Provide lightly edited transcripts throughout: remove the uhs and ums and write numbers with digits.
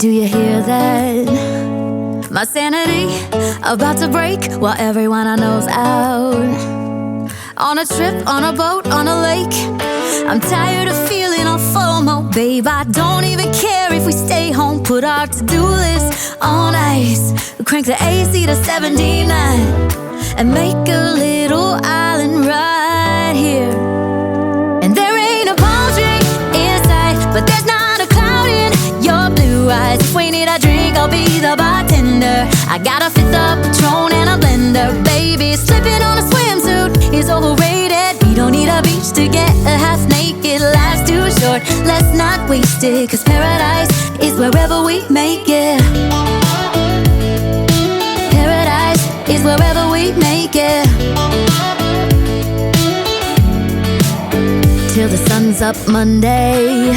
Do you hear that? My sanity about to break while everyone I know's out. On a trip, on a boat, on a lake. I'm tired of feeling all FOMO, babe. I don't even care if we stay home. Put our to-do list on ice. Crank the AC to 79 and make a little island right here. And there ain't a palm tree in sight, but there's not a cloud in your blue eyes. If we need a drink, I'll be the bartender. I got a fifth of Patron and a blender. Baby, slipping on a swimsuit is overrated. We don't need a beach to get a half naked. Life's too short, let's not waste it. Cause paradise is wherever we make it. Paradise is wherever we make it. Till the sun's up Monday,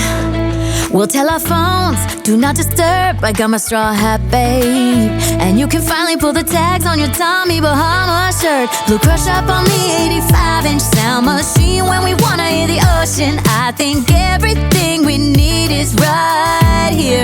we'll tell our phones, do not disturb. I got my straw hat, babe. And you can finally pull the tags on your Tommy Bahama shirt. Blue crush up on the 85-inch sound machine when we wanna hear the ocean. I think everything we need is right here.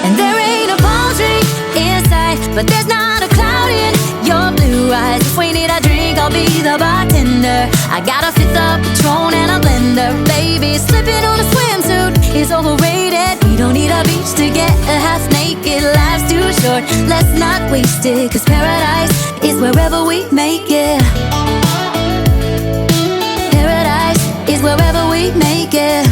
And there ain't a palm tree in sight, but there's not a cloud in your blue eyes. If we need a drink, I'll be the bartender. I got a fifth of Patron and a blender. Baby, slipping on a swimsuit is overrated. We don't need a beach to get a half naked. Life's too short, let's not waste it. Cause paradise is wherever we make it. Paradise is wherever we make it.